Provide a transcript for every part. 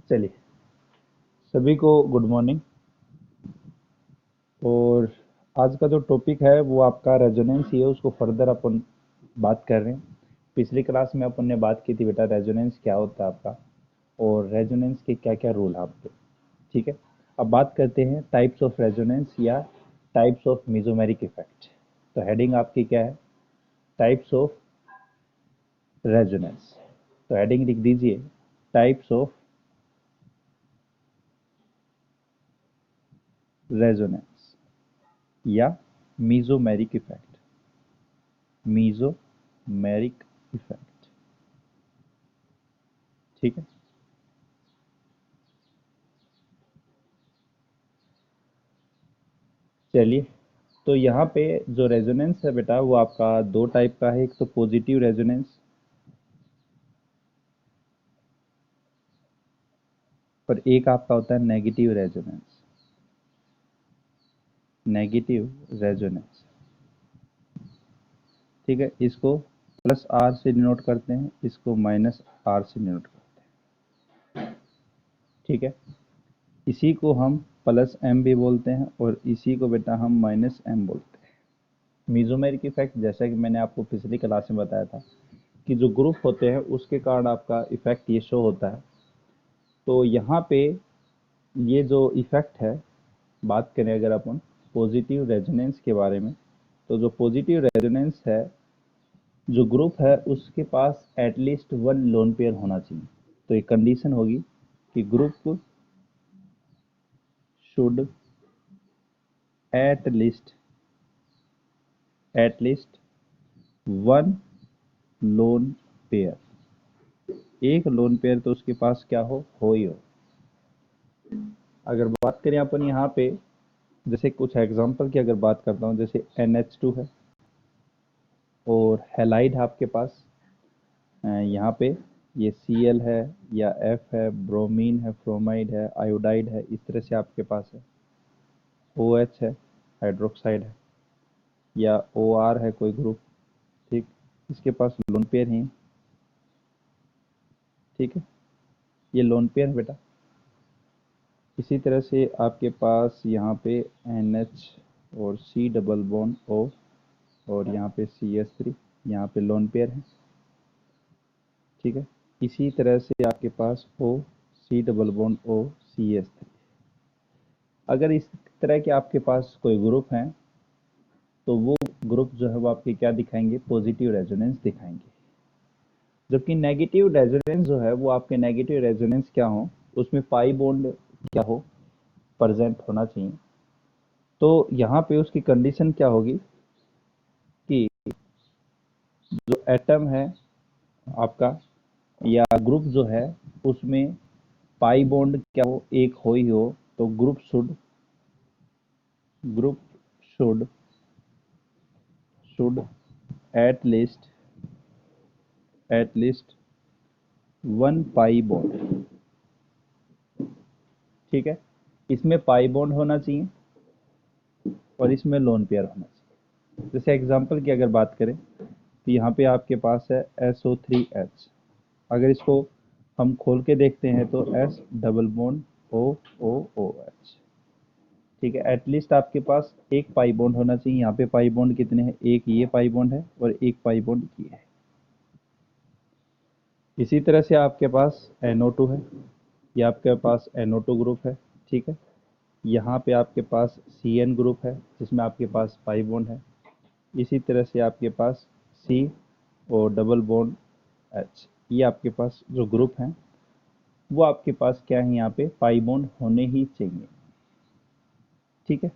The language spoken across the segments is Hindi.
चलिए, सभी को गुड मॉर्निंग। और आज का जो टॉपिक है वो आपका रेजोनेंस ही है, उसको फर्दर अपन बात कर रहे हैं। पिछली क्लास में अपन ने बात की थी बेटा रेजोनेंस क्या होता है आपका, और रेजोनेंस के क्या क्या रूल है आपके। ठीक है, अब बात करते हैं टाइप्स ऑफ रेजोनेंस या टाइप्स ऑफ मेसोमेरिक इफेक्ट। तो हेडिंग आपकी क्या है? Types of resonance. तो हेडिंग लिख दीजिए, टाइप्स ऑफ रेजोनेंस या मेसोमेरिक इफेक्ट। मेसोमेरिक इफेक्ट, ठीक है। चलिए, तो यहाँ पे जो रेजोनेंस है बेटा वो आपका दो टाइप का है। एक तो पॉजिटिव रेजोनेंस और एक आपका होता है नेगेटिव रेजोनेंस। नेगेटिव रेजोनेंस, ठीक है। इसको प्लस आर से डिनोट करते हैं, इसको माइनस आर से डिनोट करते हैं, ठीक है। इसी को हम प्लस एम भी बोलते हैं और इसी को बेटा हम माइनस एम बोलते हैं। मेसोमेरिक इफेक्ट, जैसा कि मैंने आपको पिछली क्लास में बताया था कि जो ग्रुप होते हैं उसके कारण आपका इफेक्ट ये शो होता है। तो यहाँ पे ये जो इफेक्ट है, बात करें अगर अपन पॉजिटिव रेजोनेंस के बारे में, तो जो पॉजिटिव रेजोनेंस है, जो ग्रुप है उसके पास एटलीस्ट वन लोन पेयर होना चाहिए। तो एक कंडीशन होगी कि group should at least one lone pair. एक लोन पेयर तो उसके पास क्या हो ही हो। अगर बात करें अपन यहाँ पे, जैसे कुछ एग्जांपल की अगर बात करता हूँ, जैसे NH2 है और हैलाइड है आपके पास। यहाँ पे ये Cl है या F है, ब्रोमीन है, फ्रोमाइड है, आयोडाइड है, इस तरह से आपके पास है। OH है, हाइड्रोक्साइड है, या OR है कोई ग्रुप, ठीक। इसके पास लोन पेयर हैं, ठीक है। ये लोन पेयर है बेटा। इसी तरह से आपके पास यहाँ पे NH और C डबल बॉन्ड O और यहाँ पे CH3, यहाँ पे लोन पेयर है, ठीक है। इसी तरह से आपके पास O C double bond O CH3। अगर इस तरह के आपके पास कोई ग्रुप हैं तो वो ग्रुप जो है वो आपके क्या दिखाएंगे? पॉजिटिव रेजोनेंस दिखाएंगे। जबकि नेगेटिव रेजोनेंस जो है वो आपके नेगेटिव रेजोनेंस क्या हो, उसमें पाई बॉन्ड क्या हो, प्रेजेंट होना चाहिए। तो यहाँ पे उसकी कंडीशन क्या होगी कि जो एटम है आपका या ग्रुप जो है उसमें पाई बॉन्ड क्या हो, एक हो ही हो। तो group should at least one pi bond, ठीक है। इसमें पाई बॉन्ड होना चाहिए और इसमें लोन पेयर होना चाहिए। जैसे एग्जांपल की अगर बात करें तो यहाँ पे आपके पास है SO3H। अगर इसको हम खोल के देखते हैं तो S डबल बॉन्ड OOOH, ठीक है। एटलीस्ट आपके पास एक पाई बॉन्ड होना चाहिए। यहाँ पे पाई बॉन्ड कितने हैं? एक ये पाई बॉन्ड है और एक पाई बॉन्ड ये है। इसी तरह से आपके पास NO2 है, ये आपके पास NO2 ग्रुप है, ठीक है। यहाँ पे आपके पास CN ग्रुप है जिसमें आपके पास पाई बॉन्ड है। इसी तरह से आपके पास C और डबल बॉन्ड H, ये आपके पास जो ग्रुप हैं वो आपके पास क्या है? यहाँ पे पाई बॉन्ड होने ही चाहिए, ठीक है।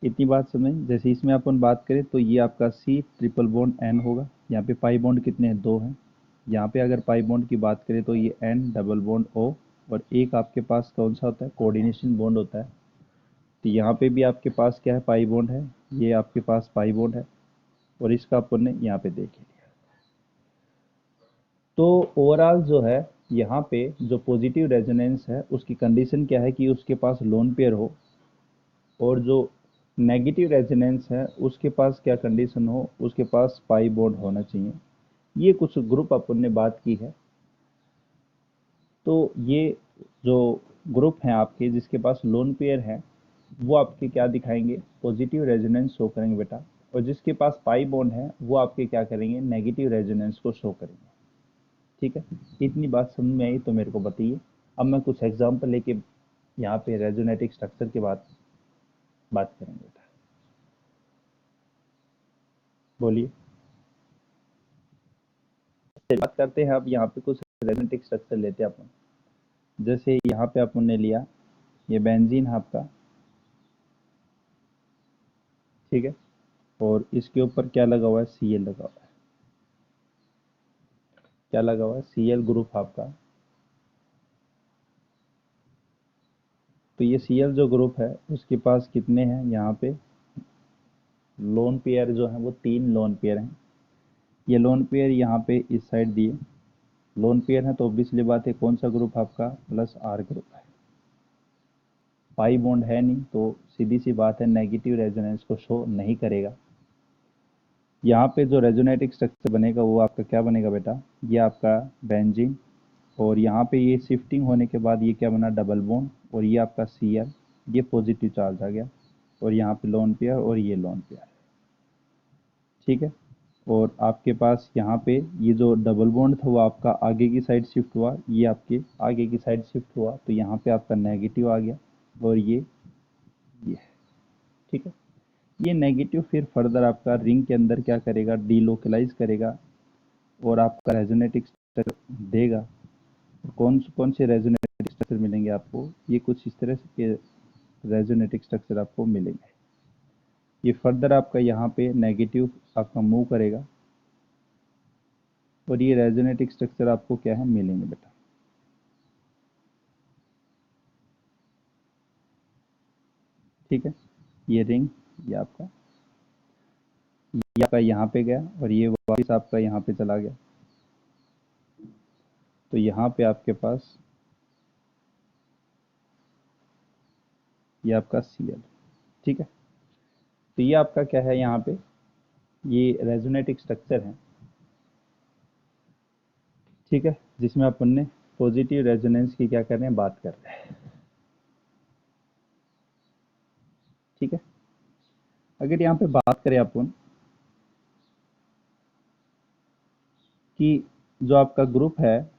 इतनी बात समझें। जैसे इसमें अपन बात करें तो ये आपका C ट्रिपल बॉन्ड N होगा। यहाँ पे पाई बॉन्ड कितने हैं? दो हैं। यहाँ पे अगर पाई बॉन्ड की बात करें तो ये N डबल बॉन्ड O, और एक आपके पास कौन सा होता है? कोऑर्डिनेशन बॉन्ड होता है। तो यहाँ पे भी आपके पास क्या है? पाई बॉन्ड है। ये आपके पास पाई बॉन्ड है और इसका अपन ने यहाँ पे देख लिया। तो ओवरऑल जो है यहाँ पे जो पॉजिटिव रेजोनेंस है उसकी कंडीशन क्या है कि उसके पास लोन पेयर हो, और जो नेगेटिव रेजोनेंस है उसके पास क्या कंडीशन हो? उसके पास पाई बॉन्ड होना चाहिए। ये कुछ ग्रुप अपन ने बात की है। तो ये जो ग्रुप हैं आपके जिसके पास लोन पेयर है वो आपके क्या दिखाएंगे, पॉजिटिव रेजोनेंस शो करेंगे बेटा, और जिसके पास पाई बॉन्ड है वो आपके क्या करेंगे, नेगेटिव रेजोनेंस को शो करेंगे। ठीक है, इतनी बात समझ में आई तो मेरे को बताइए। अब मैं कुछ एग्जांपल लेके यहाँ पे रेजोनेटिक स्ट्रक्चर की बात करेंगे बेटा, बोलिए। बात करते हैं अब यहाँ पे कुछ रेजोनेटिक स्ट्रक्चर लेते हैं अपन। जैसे यहाँ पे अपन ने लिया ये बेंजीन है आपका, ठीक है, और इसके ऊपर क्या लगा हुआ है, Cl लगा हुआ है। क्या लगा हुआ है, Cl ग्रुप आपका। तो ये Cl जो ग्रुप है उसके पास कितने हैं, यहाँ पे लोन पेयर जो है वो 3 लोन पेयर हैं। ये लोन पेयर यहाँ पे इस साइड दिए लोन पेयर है, तो ऑब्वियसली बात है कौन सा ग्रुप आपका, प्लस आर ग्रुप है। पाई बॉन्ड है नहीं तो सीधी सी बात है नेगेटिव रेजोनेंस को शो नहीं करेगा। यहाँ पे जो रेजोनेटिक स्ट्रक्चर बनेगा वो आपका क्या बनेगा बेटा, ये आपका बेंजीन, और यहाँ पे ये शिफ्टिंग होने के बाद ये क्या बना, डबल बॉन्ड, और ये आपका Cl, ये पॉजिटिव चार्ज आ गया, और यहाँ पे लोन पेयर और ये लोन पेयर। ठीक है, और आपके पास यहाँ पे ये जो डबल बॉन्ड था वो आपका आगे की साइड शिफ्ट हुआ, ये आपके आगे की साइड शिफ्ट हुआ, तो यहाँ पे आपका नेगेटिव आ गया, और ये ठीक है। ये नेगेटिव फिर फर्दर आपका रिंग के अंदर क्या करेगा, डीलोकलाइज करेगा और आपका रेजोनेटिक स्ट्रक्चर देगा। कौन कौन से रेजोनेटिक स्ट्रक्चर मिलेंगे आपको, ये कुछ इस तरह के रेजोनेटिक स्ट्रक्चर आपको मिलेंगे। ये फर्दर आपका यहाँ पे नेगेटिव आपका मूव करेगा, और ये रेजोनेटिक स्ट्रक्चर आपको क्या है, मिलेंगे बेटा। ठीक है, ये रिंग, ये आपका यहाँ पे गया, और ये वापस आपका यहाँ पे चला गया, तो यहाँ पे आपके पास ये आपका Cl। ठीक है, तो ये आपका क्या है, यहाँ पे ये रेजोनेटिक स्ट्रक्चर है। ठीक है, जिसमें अपन ने पॉजिटिव रेजोनेंस की क्या कर रहे हैं, बात कर रहे हैं। ठीक है, अगर यहाँ पे बात करें अपन कि जो आपका ग्रुप है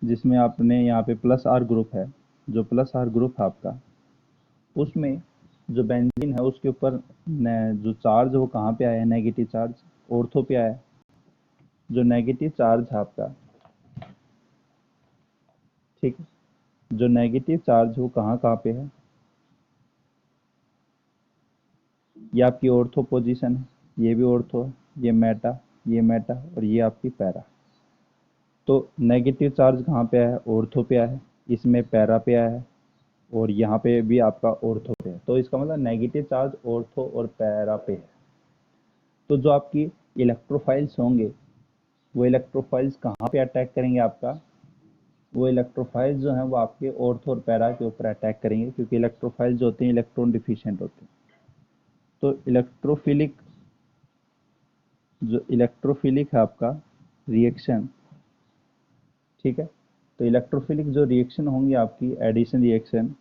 जिसमें आपने यहाँ पे प्लस आर ग्रुप है, जो प्लस आर ग्रुप है आपका, उसमें जो बेंजीन है उसके ऊपर जो चार्ज वो कहाँ पे आया है, नेगेटिव चार्ज ऑर्थो पे आया है। जो नेगेटिव चार्ज है आपका, ठीक है, जो नेगेटिव चार्ज वो कहाँ कहाँ पे है, ये आपकी ऑर्थो पोजीशन है, ये भी ऑर्थो है, ये मेटा और ये आपकी पैरा। तो नेगेटिव चार्ज कहाँ पे आया है, ऑर्थो पे आया है, इसमें पैरा पे आया है, और यहाँ पे भी आपका ऑर्थो पे है। तो इसका मतलब नेगेटिव चार्ज ऑर्थो और पैरा पे है। तो जो आपकी इलेक्ट्रोफाइल्स होंगे वो इलेक्ट्रोफाइल्स कहाँ पे अटैक करेंगे आपका, वो इलेक्ट्रोफाइल्स जो हैं वो आपके ऑर्थो और पैरा के ऊपर अटैक करेंगे, क्योंकि इलेक्ट्रोफाइल्स जो होते हैं इलेक्ट्रॉन डिफिशिएंट होते हैं। तो इलेक्ट्रोफिलिक है आपका रिएक्शन, ठीक है, तो इलेक्ट्रोफिलिक जो रिएक्शन होंगी आपकी एडिशन रिएक्शन,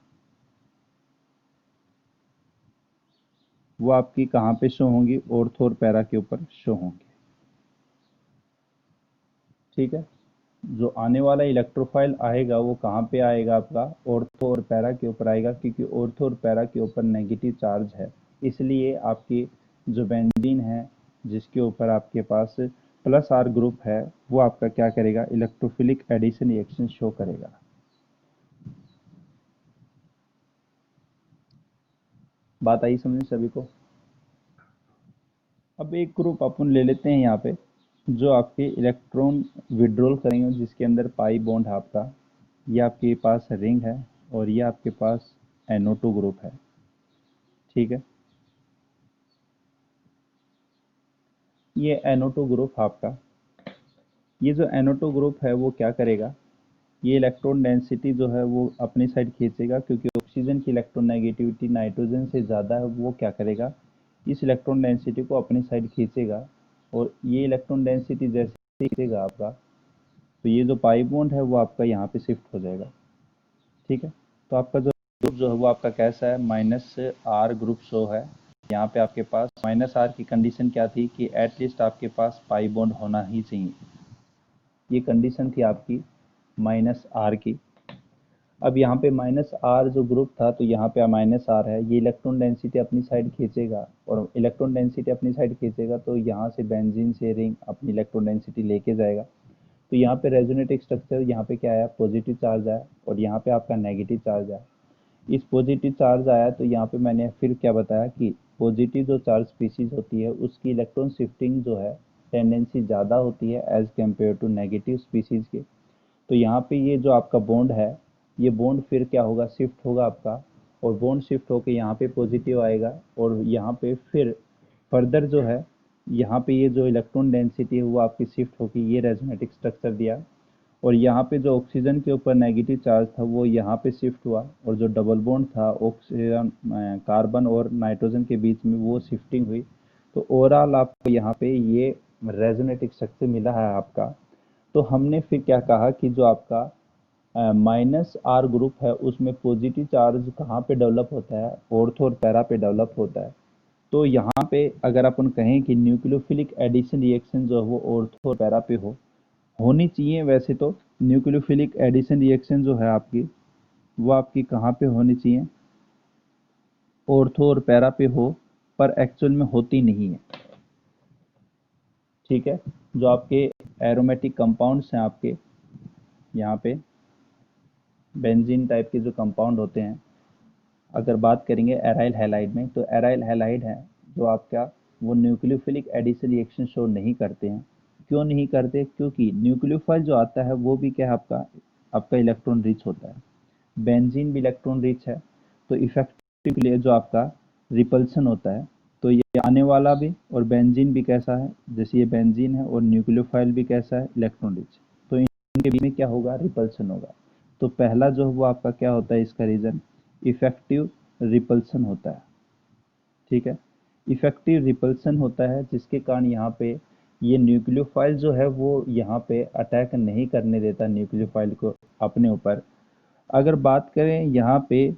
वो आपकी कहाँ पे शो होंगी, ऑर्थो और पैरा के ऊपर शो होंगी। ठीक है, जो आने वाला इलेक्ट्रोफाइल आएगा वो कहाँ पे आएगा, आपका ऑर्थो और पैरा के ऊपर आएगा, क्योंकि ऑर्थो और पैरा के ऊपर नेगेटिव चार्ज है। इसलिए आपकी जो बेंजीन है जिसके ऊपर आपके पास प्लस आर ग्रुप है वो आपका क्या करेगा, इलेक्ट्रोफिलिक एडिशन रिएक्शन शो करेगा। बात आई समझ सभी को। अब एक ग्रुप अपन ले लेते हैं यहाँ पे जो आपके इलेक्ट्रॉन विड्रॉल करेंगे, जिसके अंदर पाई बॉन्ड है आपका, ये आपके पास रिंग है, और ये आपके पास NO2 ग्रुप है। ठीक है, ये NO2 ग्रुप आपका, ये जो NO2 ग्रुप है वो क्या करेगा, ये इलेक्ट्रॉन डेंसिटी जो है वो अपनी साइड खींचेगा, क्योंकि ऑक्सीजन की इलेक्ट्रॉन नेगेटिविटी नाइट्रोजन से ज़्यादा है, वो क्या करेगा, इस इलेक्ट्रॉन डेंसिटी को अपनी साइड खींचेगा, और ये इलेक्ट्रॉन डेंसिटी जैसे खींचेगा आपका, तो ये जो पाई बॉन्ड है वो आपका यहाँ पे शिफ्ट हो जाएगा। ठीक है, तो आपका जो ग्रुप जो है वो आपका कैसा है, -R ग्रुप शो है। यहाँ पे आपके पास -R की कंडीशन क्या थी कि एटलीस्ट आपके पास पाई बॉन्ड होना ही चाहिए, ये कंडीशन थी आपकी -R की। अब यहाँ पे -R जो ग्रुप था, तो यहाँ पे -R है, ये इलेक्ट्रॉन डेंसिटी अपनी साइड खींचेगा, और इलेक्ट्रॉन डेंसिटी अपनी साइड खींचेगा तो यहाँ से बेंजीन से रिंग अपनी इलेक्ट्रॉन डेंसिटी लेके जाएगा। तो यहाँ पे रेजोनेटिव स्ट्रक्चर, यहाँ पे क्या आया, पॉजिटिव चार्ज आया, और यहाँ पे आपका नेगेटिव चार्ज आया। इस पॉजिटिव चार्ज आया तो यहाँ पे मैंने फिर क्या बताया कि पॉजिटिव जो चार्ज स्पीसीज होती है उसकी इलेक्ट्रॉन शिफ्टिंग जो है टेंडेंसी ज़्यादा होती है as compared to negative species के। तो यहाँ पे ये जो आपका बॉन्ड है, ये बॉन्ड फिर क्या होगा, शिफ्ट होगा आपका, और बॉन्ड शिफ्ट होके यहाँ पे पॉजिटिव आएगा, और यहाँ पे फिर फर्दर जो है यहाँ पे ये जो इलेक्ट्रॉन डेंसिटी है वो आपकी शिफ्ट होगी, ये रेजोनेटिक स्ट्रक्चर दिया, और यहाँ पे जो ऑक्सीजन के ऊपर नेगेटिव चार्ज था वो यहाँ पे शिफ्ट हुआ, और जो डबल बॉन्ड था ऑक्सीजन कार्बन और नाइट्रोजन के बीच में वो शिफ्टिंग हुई। तो ओवरऑल आपको यहाँ पे ये रेजोनेटिव स्ट्रक्चर मिला है आपका। तो हमने फिर क्या कहा कि जो आपका -R ग्रुप है उसमें पॉजिटिव चार्ज कहाँ पे डेवलप होता है, ऑर्थो और पैरा पे डेवलप होता है। तो यहाँ पे अगर अपन कहें कि न्यूक्लियोफिलिक एडिशन रिएक्शन जो है वो ऑर्थो और पैरा पे होनी चाहिए, वैसे तो न्यूक्लियोफिलिक एडिशन रिएक्शन जो है आपकी, वो आपकी कहाँ पे होनी चाहिए, ऑर्थो और पैरा पे हो, पर एक्चुअल में होती नहीं है। ठीक है, जो आपके एरोमेटिक कंपाउंड्स हैं आपके यहाँ पे बेंजीन टाइप के जो कंपाउंड होते हैं, अगर बात करेंगे एराइल हैलाइड में, तो एराइल हैलाइड है जो आपका वो न्यूक्लियोफिलिक एडिशन रिएक्शन शो नहीं करते हैं। क्यों नहीं करते, क्योंकि न्यूक्लियोफाइल जो आता है वो भी क्या है, आपका आपका इलेक्ट्रॉन रिच होता है, बेंजीन भी इलेक्ट्रॉन रिच है। तो इफेक्टिव के लिए जो आपका रिपल्सन होता है, तो ये आने वाला भी और बेंजीन भी कैसा है, जैसे ये बेंजीन है और न्यूक्लियोफाइल भी कैसा है, इलेक्ट्रॉन रिच, तो इनके बीच में क्या होगा, रिपल्सन होगा। तो पहला जो है वो आपका क्या होता है, इसका रीजन इफेक्टिव रिपल्सन होता है। ठीक है, इफेक्टिव रिपल्सन होता है जिसके कारण यहाँ पे ये न्यूक्लियोफाइल जो है वो यहाँ पे अटैक नहीं करने देता न्यूक्लियोफाइल को अपने ऊपर। अगर बात करें यहाँ पे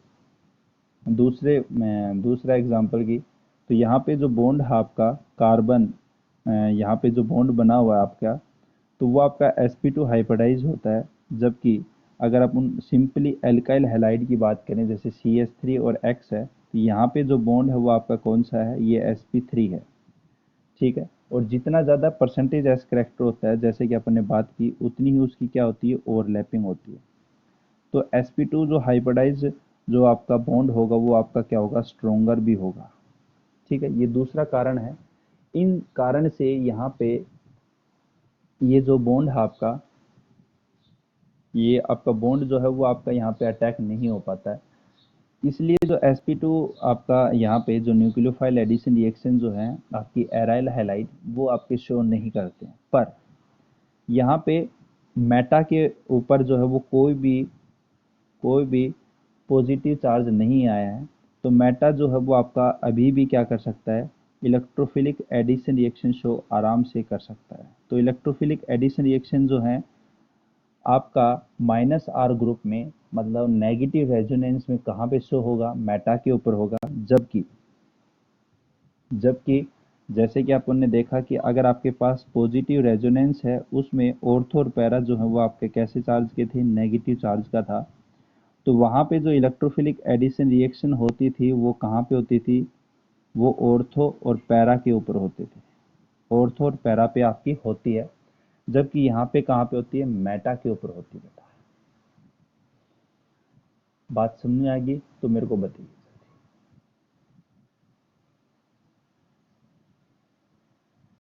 दूसरा एग्जांपल की, तो यहाँ पे जो बॉन्ड है आपका कार्बन, यहाँ पे जो बॉन्ड बना हुआ है आपका, तो वो आपका sp2 हाइब्रिडाइज होता है। जबकि अगर अपन सिंपली एल्काइल हैलाइड की बात करें जैसे CH3 और X है, तो यहाँ पे जो बॉन्ड है वो आपका कौन सा है, ये sp3 है। ठीक है, और जितना ज़्यादा परसेंटेज एस करेक्टर होता है, जैसे कि अपन ने बात की, उतनी ही उसकी क्या होती है, ओवरलैपिंग होती है। तो sp2 जो हाइब्रिडाइज जो आपका बॉन्ड होगा वो आपका क्या होगा, स्ट्रोंगर भी होगा। ठीक है, ये दूसरा कारण है। इन कारण से यहाँ पे ये जो बॉन्ड है आपका, ये आपका बॉन्ड जो है वो आपका यहाँ पे अटैक नहीं हो पाता है। इसलिए जो sp2 आपका यहाँ पे जो न्यूक्लियोफाइल एडिशन रिएक्शन जो है आपकी एराइल हैलाइड, वो आपके शो नहीं करते हैं। पर यहाँ पे मेटा के ऊपर जो है वो कोई भी पॉजिटिव चार्ज नहीं आया है, तो मेटा जो है वो आपका अभी भी क्या कर सकता है, इलेक्ट्रोफिलिक एडिशन रिएक्शन शो आराम से कर सकता है। तो इलेक्ट्रोफिलिक एडिशन रिएक्शन जो है आपका -R ग्रुप में, मतलब नेगेटिव रेजोनेंस में कहाँ पे शो होगा, मेटा के ऊपर होगा। जबकि जैसे कि अपन ने देखा कि अगर आपके पास पॉजिटिव रेजोनेंस है उसमें ऑर्थो और पैरा जो है वो आपके कैसे चार्ज के थे, नेगेटिव चार्ज का था। तो वहाँ पे जो इलेक्ट्रोफिलिक एडिशन रिएक्शन होती थी वो कहाँ पे होती थी, वो ऑर्थो और पैरा के ऊपर होते थे, ऑर्थो और पैरा पे आपकी होती है। जबकि यहाँ पे कहाँ पे होती है, मेटा के ऊपर होती है। बेटा बात समझ में आ गई तो मेरे को बताइए।